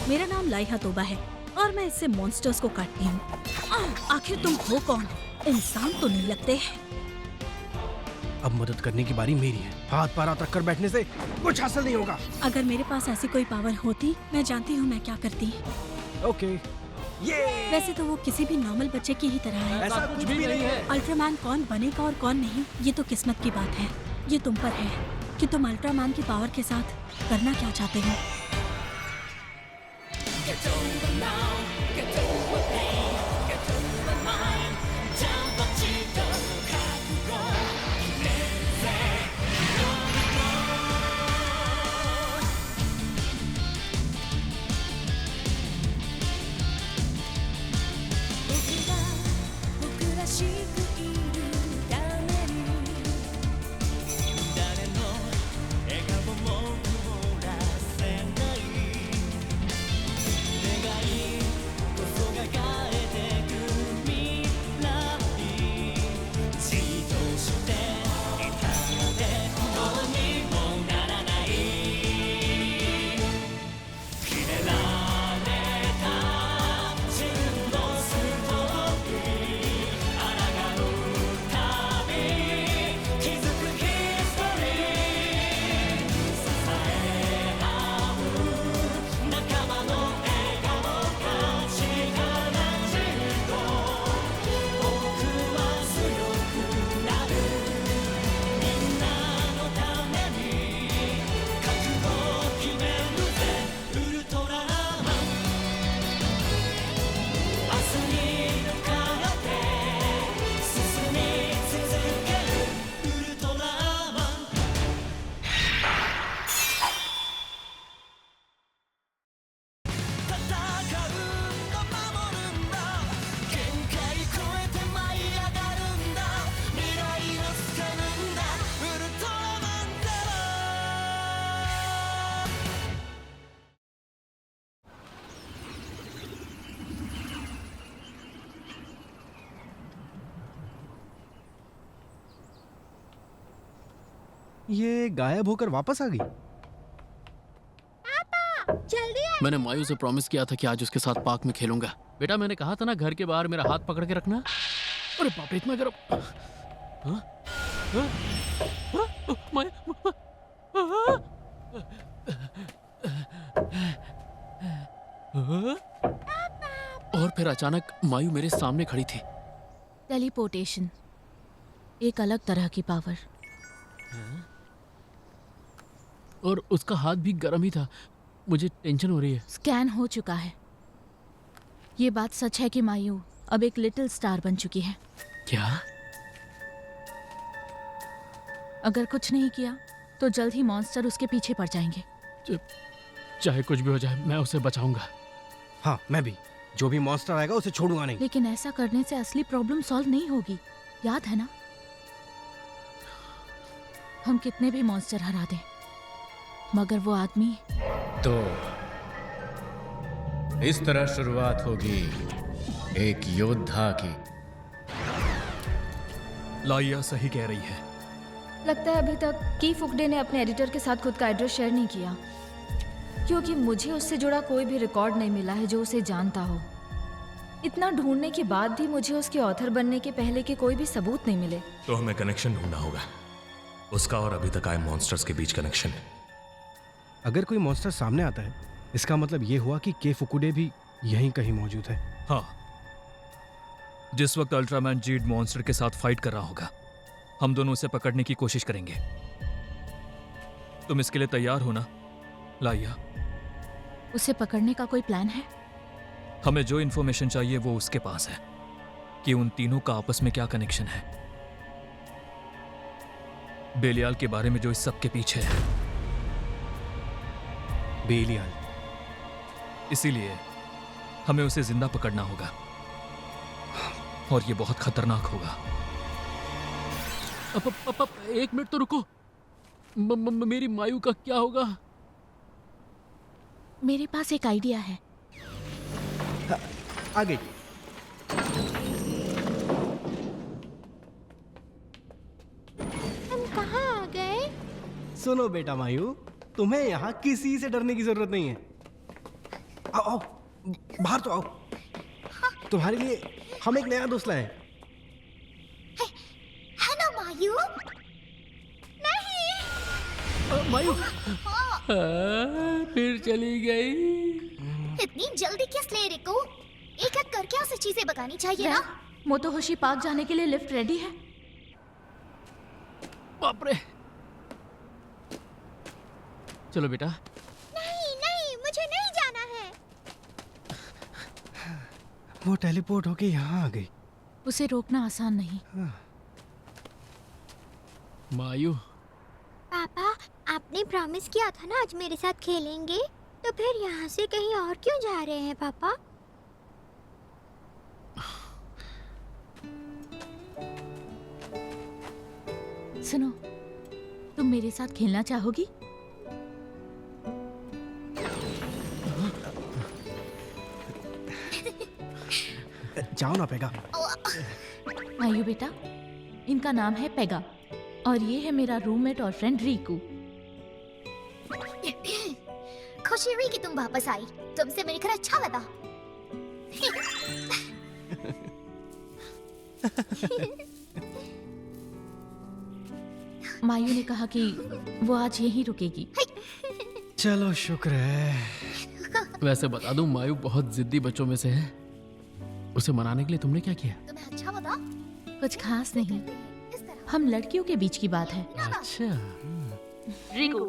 मेरा नाम लाइहा तोबा है और मैं इससे मॉन्स्टर्स को काटती हूँ। आखिर तुम हो कौन? इंसान तो नहीं लगते। अब मदद करने की बारी मेरी है। हाथ पारा तक कर बैठने से कुछ हासिल नहीं होगा। अगर मेरे पास ऐसी कोई पावर होती, मैं जानती हूँ मैं क्या करती। ओके। ये वैसे तो वो किसी भी नॉर्मल बच्चे की ही तरह है। ऐसा कुछ भी नहीं है। अल्ट्रामैन कौन बनेगा और कौन नहीं, ये तो किस्मत की बात है। ये तुम पर है कि तुम अल्ट्रामैन की पावर के साथ करना क्या चाहते हो। ये गायब होकर वापस आ गई। जल्दी आ। मैंने मायू से प्रॉमिस किया था कि आज उसके साथ पार्क में खेलूंगा। बेटा मैंने कहा था ना घर के बाहर मेरा हाथ पकड़ के रखना। अरे बाप रे इतना गर्म। हाँ? हाँ? हाँ? और फिर अचानक मायू मेरे सामने खड़ी थी। टेलीपोर्टेशन, एक अलग तरह की पावर। और उसका हाथ भी गर्म ही था। मुझे टेंशन हो रही है। स्कैन हो चुका है। ये बात सच है कि मायू अब एक लिटिल स्टार बन चुकी है। क्या? अगर कुछ नहीं किया तो जल्द ही मॉन्स्टर उसके पीछे पड़ जाएंगे। चाहे कुछ भी हो जाए मैं उसे बचाऊंगा। हाँ मैं भी। जो भी मॉन्स्टर आएगा उसे छोड़ूंगा नहीं। लेकिन ऐसा करने से असली प्रॉब्लम सॉल्व नहीं होगी, याद है ना? हम कितने भी मॉन्स्टर हरा दें, मगर वो आदमी। तो इस तरह शुरुआत होगी एक योद्धा की। लाइया सही कह रही है। लगता है अभी तक की फुकडे ने अपने एडिटर के साथ खुद का एड्रेस शेयर नहीं किया, क्योंकि मुझे उससे जुड़ा कोई भी रिकॉर्ड नहीं मिला है जो उसे जानता हो। इतना ढूंढने के बाद भी मुझे उसके ऑथर बनने के पहले के कोई भी सबूत नहीं मिले। तो हमें कनेक्शन ढूंढना होगा, उसका और अभी तक आए मॉन्स्टर्स के बीच कनेक्शन। अगर कोई मॉन्स्टर सामने आता है इसका मतलब ये हुआ कि के फुकुडे भी यहीं कहीं मौजूद है। हाँ, जिस वक्त अल्ट्रामैन जीड मॉन्स्टर के साथ फाइट कर रहा होगा हम दोनों उसे पकड़ने की कोशिश करेंगे। तुम इसके लिए तैयार हो ना लाइया? उसे पकड़ने का कोई प्लान है? हमें जो इन्फॉर्मेशन चाहिए वो उसके पास है कि उन तीनों का आपस में क्या कनेक्शन है। बेलियाल के बारे में जो इस सब के पीछे है। बेलियाल। इसीलिए हमें उसे जिंदा पकड़ना होगा और ये बहुत खतरनाक होगा। एक मिनट तो रुको। मेरी मायू का क्या होगा? मेरे पास एक आइडिया है। आ गई। हम कहाँ आ गए? सुनो बेटा मायू, तुम्हें यहाँ किसी से डरने की जरूरत नहीं है। आओ आओ, बाहर तो आओ। तुम्हारे लिए हम एक नया दोस्त लाए हैं। है ना मायू? नहीं। मायू फिर चली गई। इतनी जल्दी किस ले रिको? एक एक करके उसे चीजें बतानी चाहिए ना। मोटोहोशी पार्क जाने के लिए लिफ्ट रेडी है। बाप रे। चलो बेटा। नहीं नहीं, मुझे नहीं जाना है। वो टेलीपोर्ट होके यहाँ आ गई। उसे रोकना आसान नहीं। मायू पापा, आपने प्रॉमिस किया था ना आज मेरे साथ खेलेंगे, तो फिर यहाँ से कहीं और क्यों जा रहे हैं पापा? सुनो, तुम मेरे साथ खेलना चाहोगी? जाओ ना पेगा। आयु बेटा, इनका नाम है पेगा और ये है मेरा रूममेट और फ्रेंड रीकू। खुशी हुई कि तुम वापस आई। तुमसे मिलकर अच्छा लगा। मायू ने कहा कि वो आज यहीं रुकेगी। चलो शुक्र है। वैसे बता दूं, मायू बहुत जिद्दी बच्चों में से है। उसे मनाने के लिए तुमने क्या किया? तुम्हें अच्छा लगा? कुछ खास नहीं, इस तरह हम लड़कियों के बीच की बात है। अच्छा। रिको,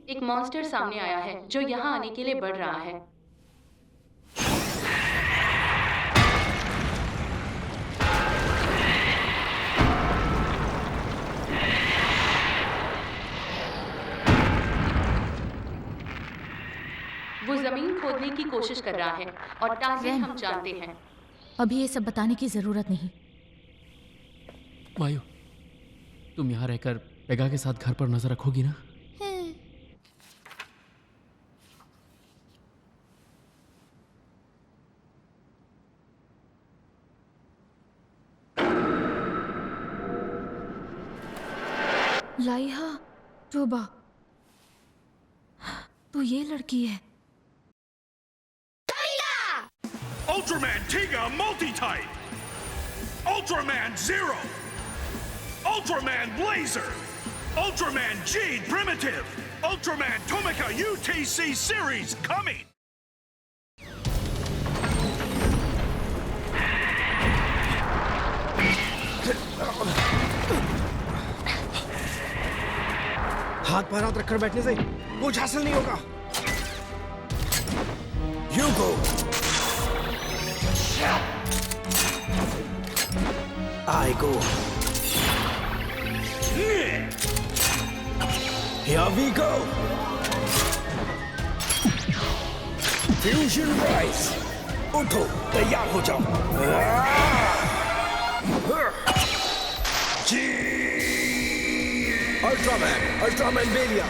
एक मॉन्स्टर सामने आया है जो यहाँ आने के लिए बढ़ रहा है। वो जमीन खोदने की कोशिश कर रहा है और टारगेट हम जानते हैं। अभी ये सब बताने की जरूरत नहीं। मायू, तुम यहाँ रहकर पेगा के साथ घर पर नजर रखोगी ना? लाइहा टोबा, तो ये लड़की है। Ultraman Tiga Multi-Type! Ultraman Zero! Ultraman Blazer! Ultraman Jade Primitive! Ultraman Tomica UTC Series coming! हाथ पर हाथ रखकर बैठने से कुछ हासिल नहीं होगा। Hugo! I go. Here we go. Fusion Rise. उठो, तैयार हो जाओ। Ultraman Belia.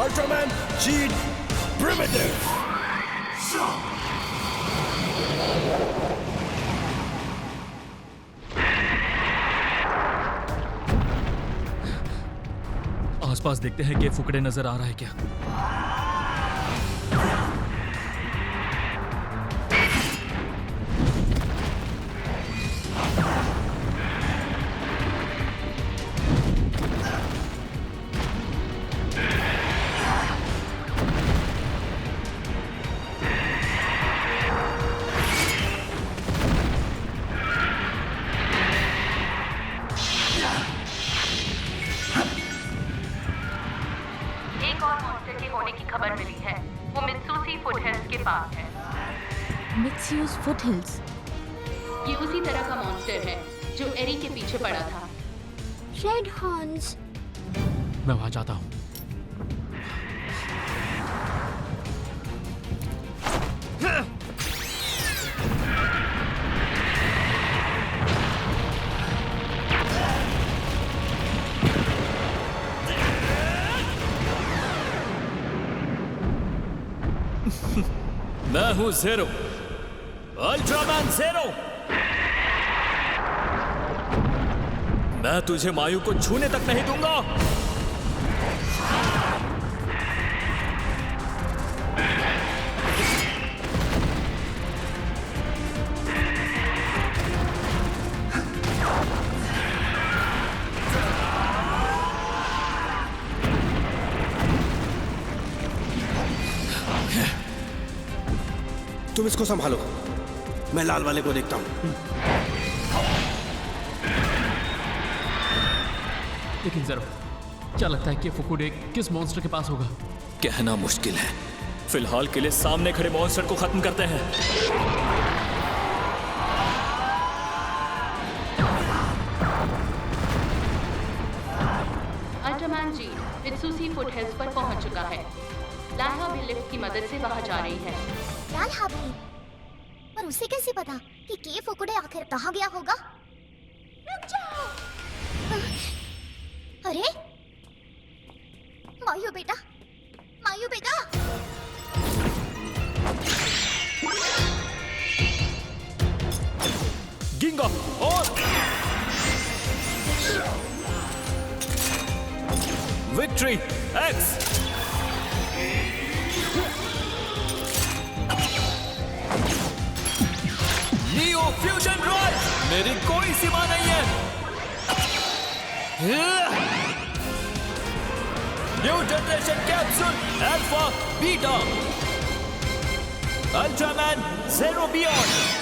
Ultraman Jade Primitive. आसपास देखते हैं कि फुकड़े नजर आ रहा है क्या। एक और मॉन्स्टर के होने की खबर मिली है। वो मित्सुसी फुटहिल्स के पास है। मित्सुस फुटहिल्स। ये उसी तरह का मॉन्स्टर है जो एरी के पीछे पड़ा था। Red horns. मैं वहां जाता हूँ। मैं हूं ज़ेरो, अल्ट्रामैन ज़ेरो। मैं तुझे मायू को छूने तक नहीं दूंगा। तुम इसको संभालो, मैं लाल वाले को देखता हूँ। लेकिन जरूर क्या लगता है कि फुकुडे किस मॉन्स्टर के पास होगा? कहना मुश्किल है। फिलहाल के लिए सामने खड़े मॉन्स्टर को खत्म करते हैं। अल्ट्रामैन जी मित्सुशी फुटहिल्स पर पहुंच चुका है। लाइहा भी लिफ्ट की मदद से वहां जा रही है। लाइहा भी? पर उसे कैसे पता कि के फुकुडे आखिर कहाँ गया होगा? रुक जाओ! अरे मायू बेटा, मायू बेटा! गिंगा और victory x. Neo fusion rod, मेरी कोई सीमा नहीं है। New generation capsule alpha beta, Ultraman zero beyond.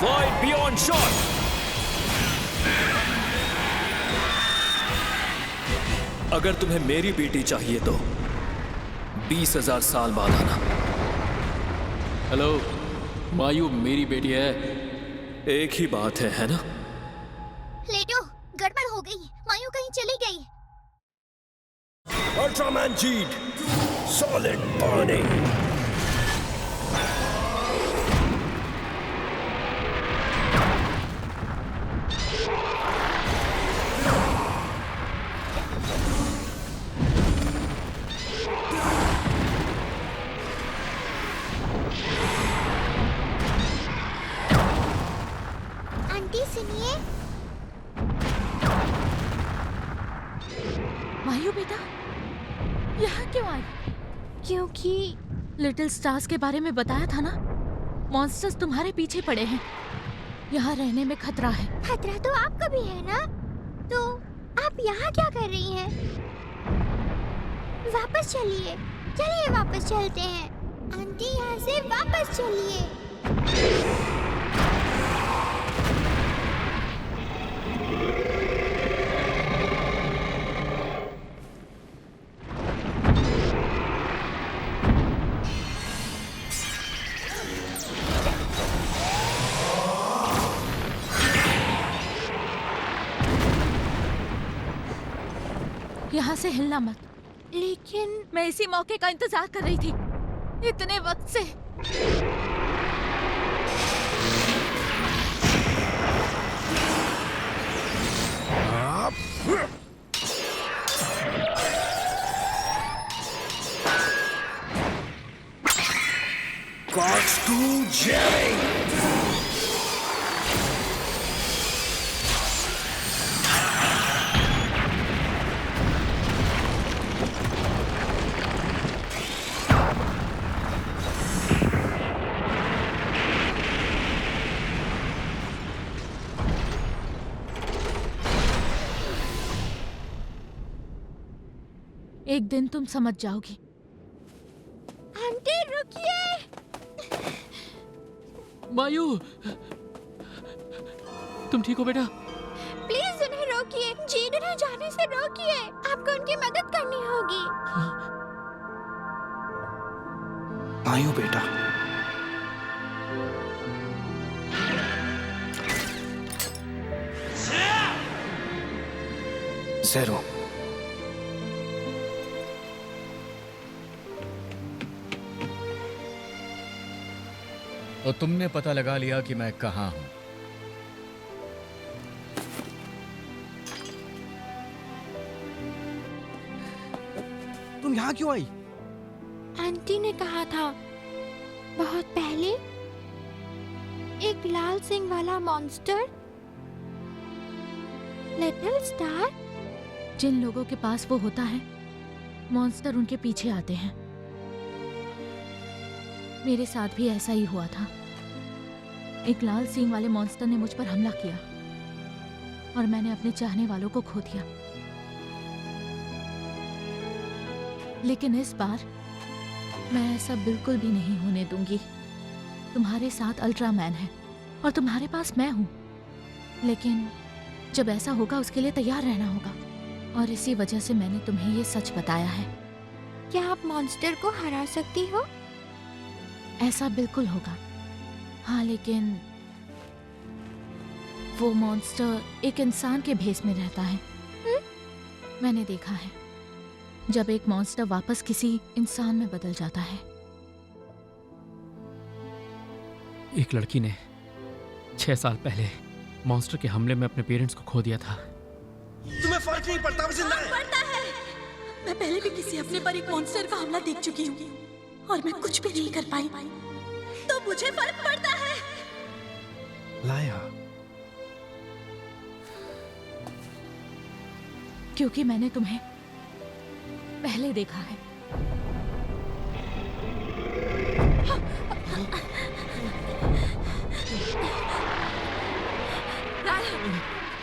Void beyond shot. अगर तुम्हें मेरी बेटी चाहिए तो 20,000 साल बाद आना। हेलो, मायू मेरी बेटी है। एक ही बात है ना? लेडो, गड़बड़ हो गई। मायू कहीं चली गई। Ultraman geed, solid burning. Aunty सुनिए। मायू बेटा, यहाँ क्यों आई? क्योंकि लिटिल स्टार्स के बारे में बताया था ना, मॉन्स्टर्स तुम्हारे पीछे पड़े हैं। यहाँ रहने में खतरा है। खतरा तो आपका भी है ना? तो आप यहाँ क्या कर रही हैं? वापस चलिए, चलिए वापस चलते हैं। आंटी यहाँ से वापस चलिए। यहाँ से हिलना मत। लेकिन मैं इसी मौके का इंतजार कर रही थी, इतने वक्त से। God's too jamming. एक दिन तुम समझ जाओगी। आंटी रुकिए। मायू, तुम ठीक हो बेटा? प्लीज उन्हें रोकिए। जीड उन्हें जाने से रोकिए। आपको उनकी मदद करनी होगी। मायू बेटा, ज़ेरो, तो तुमने पता लगा लिया कि मैं कहाँ हूं। यहाँ क्यों आई? आंटी ने कहा था बहुत पहले एक लाल सिंह वाला मॉन्स्टर लिटिल स्टार। जिन लोगों के पास वो होता है मॉन्स्टर उनके पीछे आते हैं। मेरे साथ भी ऐसा ही हुआ था। एक लाल सींग वाले मॉन्स्टर ने मुझ पर हमला किया और मैंने अपने चाहने वालों को खो दिया। लेकिन इस बार मैं ऐसा बिल्कुल भी नहीं होने दूंगी। तुम्हारे साथ अल्ट्रामैन है और तुम्हारे पास मैं हूं, लेकिन जब ऐसा होगा उसके लिए तैयार रहना होगा। और इसी वजह से मैंने तुम्हें ये सच बताया है। क्या आप मॉन्स्टर को हरा सकती हो? ऐसा बिल्कुल होगा। हाँ, लेकिन वो मॉन्स्टर एक इंसान के भेष में रहता है। मैंने देखा है जब एक मॉन्स्टर वापस किसी इंसान में बदल जाता है। एक लड़की ने 6 साल पहले मॉन्स्टर के हमले में अपने पेरेंट्स को खो दिया था। तुम्हें फर्क नहीं पड़ता? पड़ता है। मैं पहले भी किसी अपने पर एक मॉन्स्टर का हमला देख चुकी हूँ और मैं कुछ भी नहीं कर पाई, तो मुझे फर्क पड़ता है। लाया, क्योंकि मैंने तुम्हें पहले देखा है।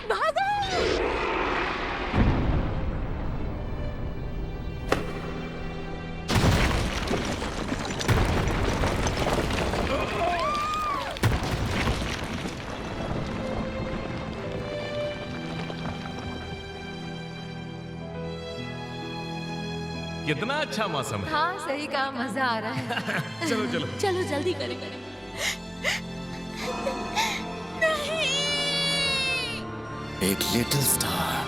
भागो! कितना अच्छा मौसम है। हाँ, सही कहा, मजा आ रहा है। चलो चलो चलो जल्दी करें। एक लिटिल स्टार।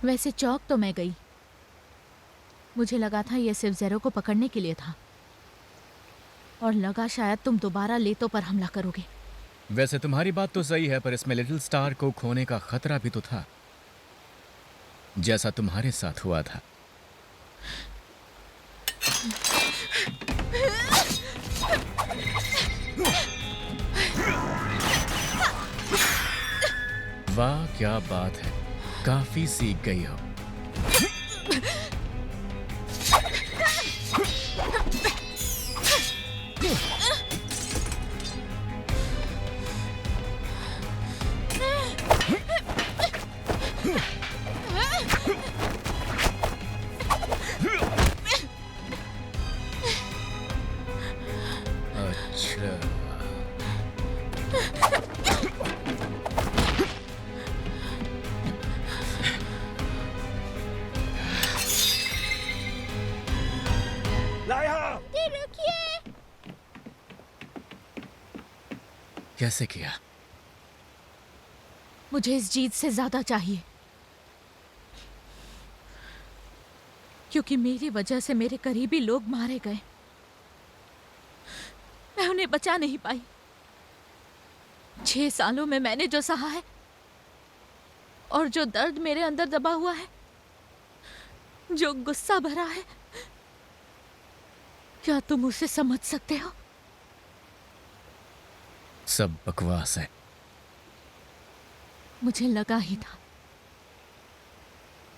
वैसे चौक तो मैं गई। मुझे लगा था ये सिर्फ ज़ेरो को पकड़ने के लिए था, और लगा शायद तुम दोबारा लेतो पर हमला करोगे। वैसे तुम्हारी बात तो सही है, पर इसमें लिटिल स्टार को खोने का खतरा भी तो था, जैसा तुम्हारे साथ हुआ था। वाह क्या बात है, काफी सीख गई हो। अच्छा, रुकिए। कैसे किया? मुझे इस जीत से ज्यादा चाहिए, क्योंकि मेरी वजह से मेरे करीबी लोग मारे गए। मैं उन्हें बचा नहीं पाई। 6 सालों में मैंने जो सहा है और जो दर्द मेरे अंदर दबा हुआ है, जो गुस्सा भरा है, क्या तुम उसे समझ सकते हो? सब बकवास है। मुझे लगा ही था।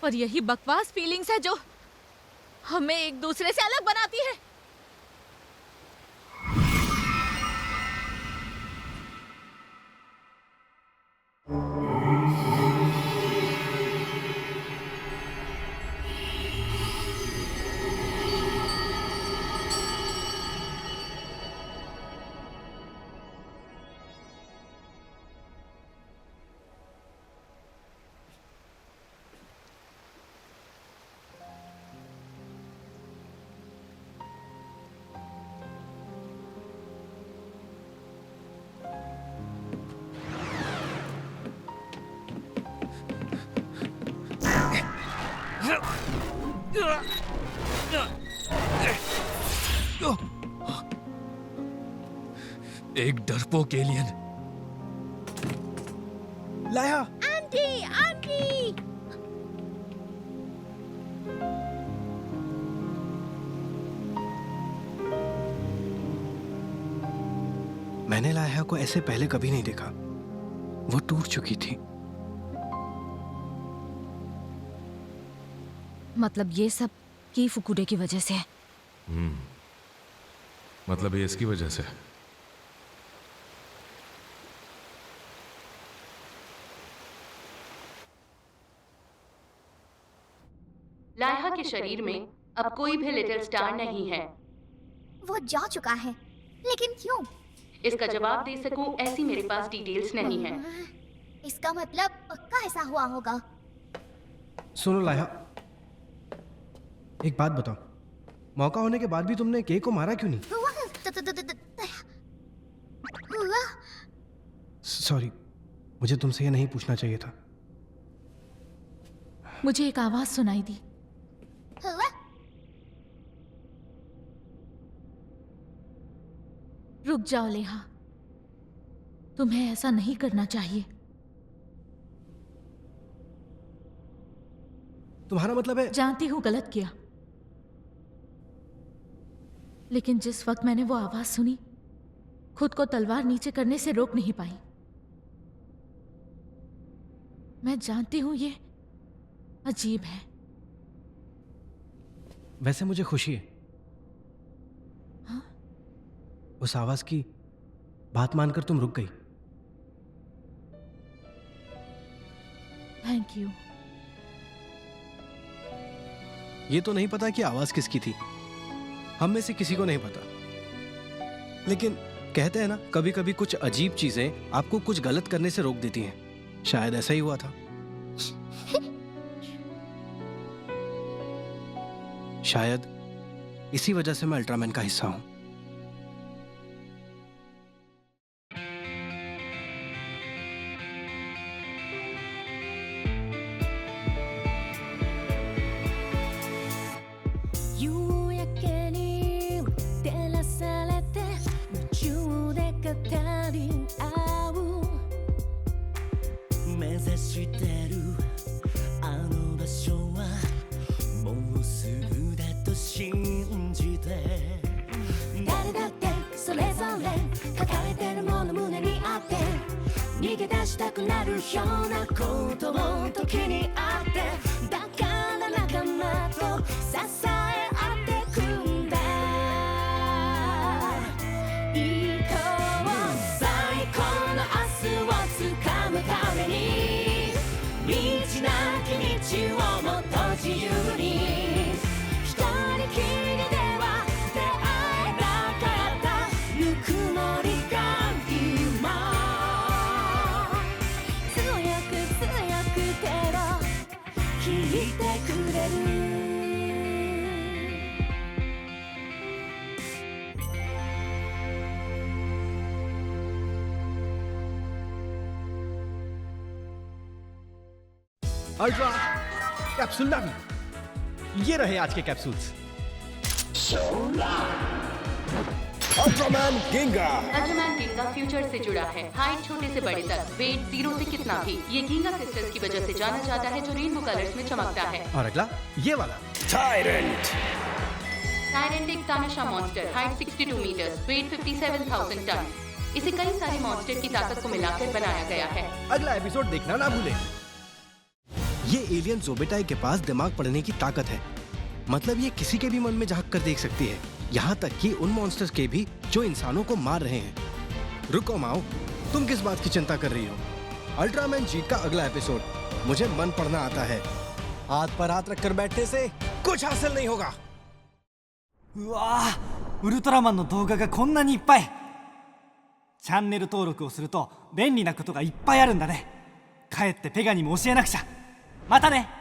और यही बकवास फीलिंग्स है जो हमें एक दूसरे से अलग बनाती है। एक डरपोक एलियन। लाया, आंटी आंटी। मैंने लाया को ऐसे पहले कभी नहीं देखा। वो टूट चुकी थी। मतलब ये सब की फुकुडे की वजह से है। मतलब ये इसकी वजह से। लायहा के शरीर में अब कोई भी लिटिल स्टार नहीं है। वो जा चुका है, लेकिन क्यों? इसका जवाब दे सकूं ऐसी मेरे पास डिटेल्स नहीं है। इसका मतलब पक्का ऐसा हुआ होगा। सुनो लाया, एक बात बताओ, मौका होने के बाद भी तुमने के को मारा क्यों नहीं? हुआ? सॉरी, मुझे तुमसे ये नहीं पूछना चाहिए था। मुझे एक आवाज सुनाई दी। हुआ? रुक जाओ लेहा, तुम्हें ऐसा नहीं करना चाहिए। तुम्हारा मतलब है? जानती हूं गलत किया, लेकिन जिस वक्त मैंने वो आवाज सुनी, खुद को तलवार नीचे करने से रोक नहीं पाई। मैं जानती हूं ये अजीब है। वैसे मुझे खुशी है। हाँ? उस आवाज की बात मानकर तुम रुक गई। Thank you. ये तो नहीं पता कि आवाज किसकी थी, हम में से किसी को नहीं पता। लेकिन कहते हैं ना, कभी कभी कुछ अजीब चीजें आपको कुछ गलत करने से रोक देती हैं। शायद ऐसा ही हुआ था। शायद इसी वजह से मैं अल्ट्रामैन का हिस्सा हूं। अल्ट्रा कैप्सूल नावी, ये रहे आज के कैप्सूल्स। अल्ट्रामैन गिंगा। अल्ट्रामैन गिंगा फ्यूचर से जुड़ा है। हाइट छोटे से बड़े तक, वेट 0 से कितना भी। ये गिंगा क्रिस्टल्स की वजह से जाना जाता है, जो रेनबो कलर्स में चमकता है। और अगला ये वाला Tyrant. टायरेंट एक तानाशाह monster, height 62 metres, weight 57,000 ton. इसे कई सारे मॉन्स्टर की ताकत को मिलाकर बनाया गया है। अगला एपिसोड देखना ना भूलें। ये एलियन ज़ोबेटाई के पास दिमाग पढ़ने की ताकत है। मतलब ये किसी के भी मन में झांक कर देख सकती है, यहाँ तक कि उन मॉन्स्टर्स के भी जो इंसानों को मार रहे हैं। रुको माओ, तुम किस बात की चिंता कर रही हो? अल्ट्रामैन जीट का अगला एपिसोड। मुझे मन पढ़ना आता है, हाथ पर हाथ रखकर बैठने से कुछ हासिल नहीं होगा। うわー、ウルトラマンの動画がこんなにいっぱい。チャンネル登録をすると便利なことがいっぱいあるんだね。帰ってペガにも教えなくちゃ。またね。